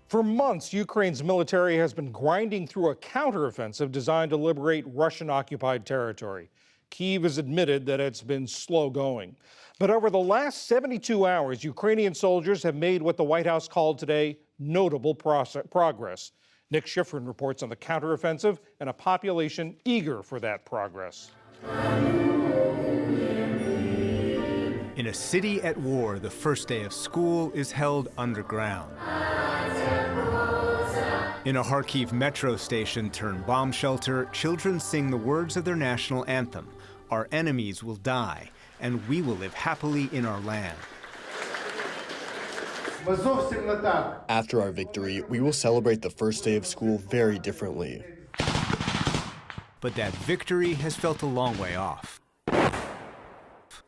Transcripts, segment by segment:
For months, Ukraine's military has been grinding through a counteroffensive designed to liberate Russian-occupied territory. Kyiv has admitted that it's been slow going. But over the last 72 hours, Ukrainian soldiers have made what the White House called today notable progress. Nick Schifrin reports on the counteroffensive and a population eager for that progress. In a city at war, the first day of school is held underground. In a Kharkiv metro station turned bomb shelter, children sing the words of their national anthem. Our enemies will die, and we will live happily in our land. After our victory, we will celebrate the first day of school very differently. But that victory has felt a long way off.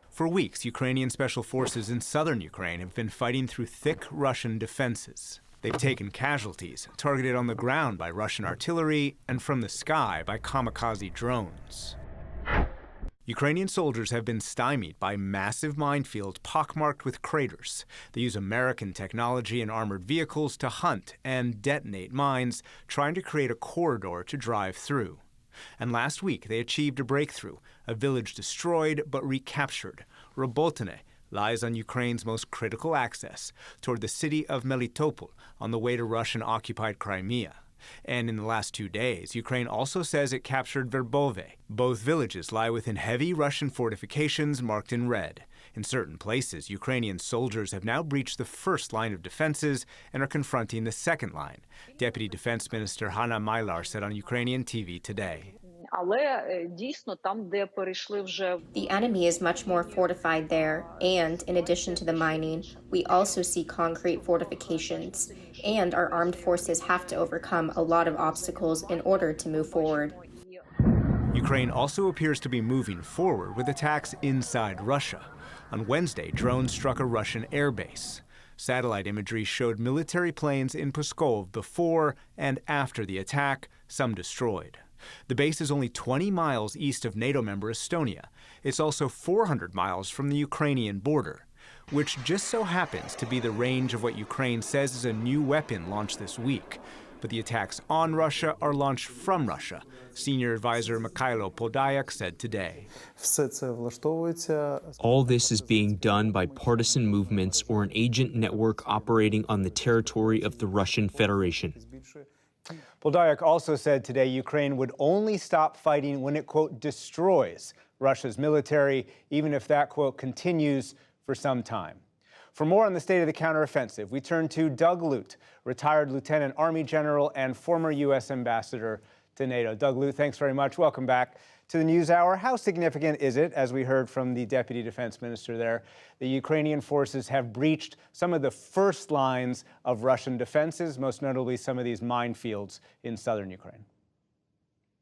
For weeks, Ukrainian special forces in southern Ukraine have been fighting through thick Russian defenses. They've taken casualties, targeted on the ground by Russian artillery and from the sky by kamikaze drones. Ukrainian soldiers have been stymied by massive minefields pockmarked with craters. They use American technology and armored vehicles to hunt and detonate mines, trying to create a corridor to drive through. And last week, they achieved a breakthrough, a village destroyed but recaptured. Robotine lies on Ukraine's most critical access toward the city of Melitopol on the way to Russian-occupied Crimea. And in the last 2 days, Ukraine also says it captured Verbove. Both villages lie within heavy Russian fortifications marked in red. In certain places, Ukrainian soldiers have now breached the first line of defenses and are confronting the second line. Deputy Defense Minister Hanna Maliar said on Ukrainian TV today. The enemy is much more fortified there, and in addition to the mining, we also see concrete fortifications, and our armed forces have to overcome a lot of obstacles in order to move forward. Ukraine also appears to be moving forward with attacks inside Russia. On Wednesday, drones struck a Russian airbase. Satellite imagery showed military planes in Pskov before and after the attack, some destroyed. The base is only 20 miles east of NATO member Estonia. It's also 400 miles from the Ukrainian border, which just so happens to be the range of what Ukraine says is a new weapon launched this week. But the attacks on Russia are launched from Russia, senior advisor Mikhailo Podolyak said today. All this is being done by partisan movements or an agent network operating on the territory of the Russian Federation. Podolyak also said today Ukraine would only stop fighting when it, quote, destroys Russia's military, even if that, quote, continues for some time. For more on the state of the counteroffensive, we turn to Doug Lute, retired Lieutenant Army General and former U.S. Ambassador to NATO. Doug Lute, thanks very much. Welcome back to the NewsHour. How significant is it, as we heard from the Deputy Defense Minister there, the Ukrainian forces have breached some of the first lines of Russian defenses, most notably some of these minefields in southern Ukraine?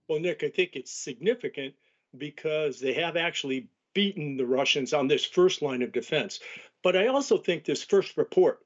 Well, Nick, I think it's significant because they have actually beaten the Russians on this first line of defense. But I also think this first report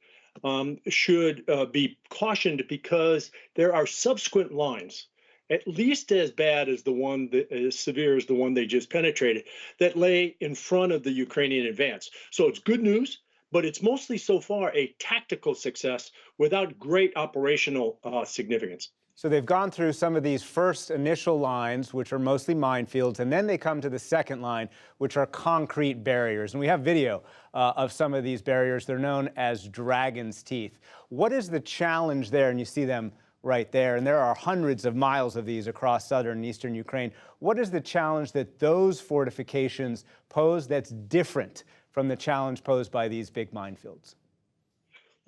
should be cautioned because there are subsequent lines, at least as bad as the one, as severe as the one they just penetrated, that lay in front of the Ukrainian advance. So it's good news, but it's mostly so far a tactical success without great operational significance. So they've gone through some of these first initial lines, which are mostly minefields, and then they come to the second line, which are concrete barriers. And we have video of some of these barriers. They're known as dragon's teeth. What is the challenge there? And you see them right there. And there are hundreds of miles of these across southern and eastern Ukraine. What is the challenge that those fortifications pose that's different from the challenge posed by these big minefields?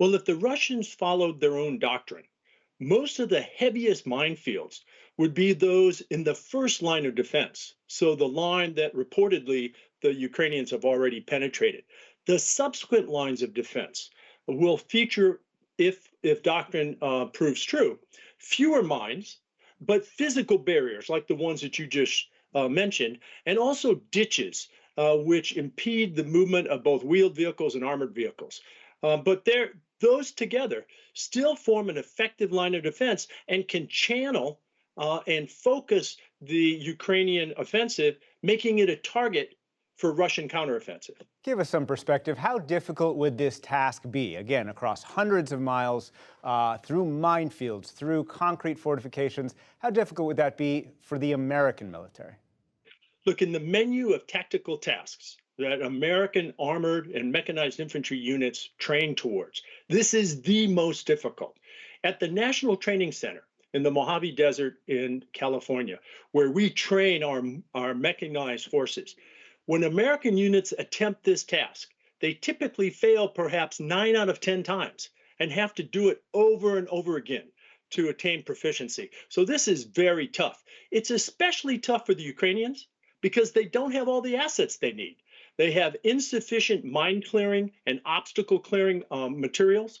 Well, if the Russians followed their own doctrine, most of the heaviest minefields would be those in the first line of defense. So the line that reportedly the Ukrainians have already penetrated. The subsequent lines of defense will feature, if doctrine proves true, fewer mines, but physical barriers like the ones that you just mentioned, and also ditches, which impede the movement of both wheeled vehicles and armored vehicles. But those together still form an effective line of defense and can channel and focus the Ukrainian offensive, making it a target for Russian counteroffensive. Give us some perspective. How difficult would this task be? Again, across hundreds of miles, through minefields, through concrete fortifications. How difficult would that be for the American military? Look, in the menu of tactical tasks that American armored and mechanized infantry units train towards, this is the most difficult. At the National Training Center in the Mojave Desert in California, where we train our mechanized forces, when American units attempt this task, they typically fail perhaps 9 out of 10 times and have to do it over and over again to attain proficiency. So this is very tough. It's especially tough for the Ukrainians because they don't have all the assets they need. They have insufficient mine clearing and obstacle clearing materials,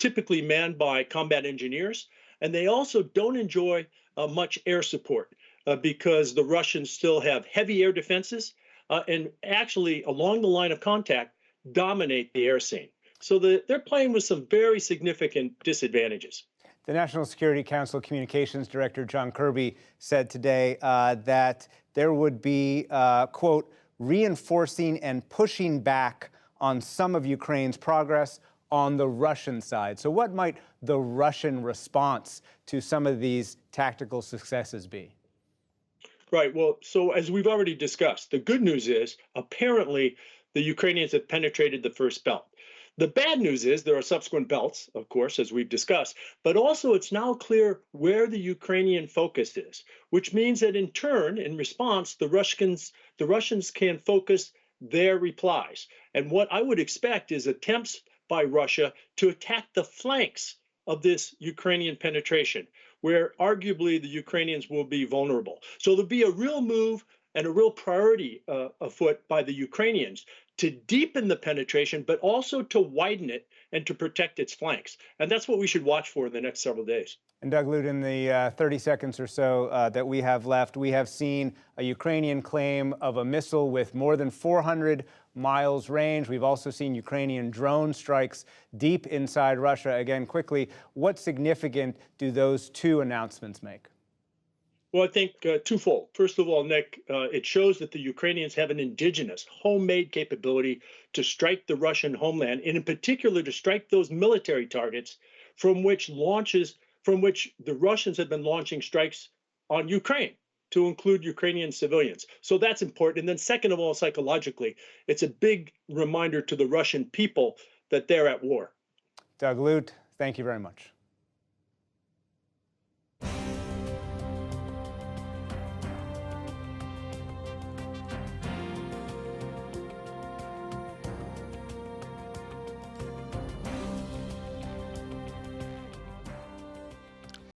typically manned by combat engineers. And they also don't enjoy much air support because the Russians still have heavy air defenses and actually, along the line of contact, dominate the air scene. So they're playing with some very significant disadvantages. The National Security Council Communications Director John Kirby said today that there would be, quote, reinforcing and pushing back on some of Ukraine's progress on the Russian side. So what might the Russian response to some of these tactical successes be? Right. Well, so as we've already discussed, the good news is apparently the Ukrainians have penetrated the first belt. The bad news is there are subsequent belts, of course, as we've discussed, but also it's now clear where the Ukrainian focus is, which means that in turn, in response, the Russians can focus their replies. And what I would expect is attempts by Russia to attack the flanks of this Ukrainian penetration, where arguably the Ukrainians will be vulnerable. So there'll be a real move and a real priority afoot by the Ukrainians to deepen the penetration, but also to widen it and to protect its flanks. And that's what we should watch for in the next several days. And Doug Lute, in the 30 seconds or so that we have left, we have seen a Ukrainian claim of a missile with more than 400 miles range. We've also seen Ukrainian drone strikes deep inside Russia. Again, quickly, what significant do those two announcements make? Well, I think twofold. First of all, Nick, it shows that the Ukrainians have an indigenous, homemade capability to strike the Russian homeland, and in particular to strike those military targets from which the Russians have been launching strikes on Ukraine, to include Ukrainian civilians. So that's important. And then second of all, psychologically, it's a big reminder to the Russian people that they're at war. Doug Lute, thank you very much.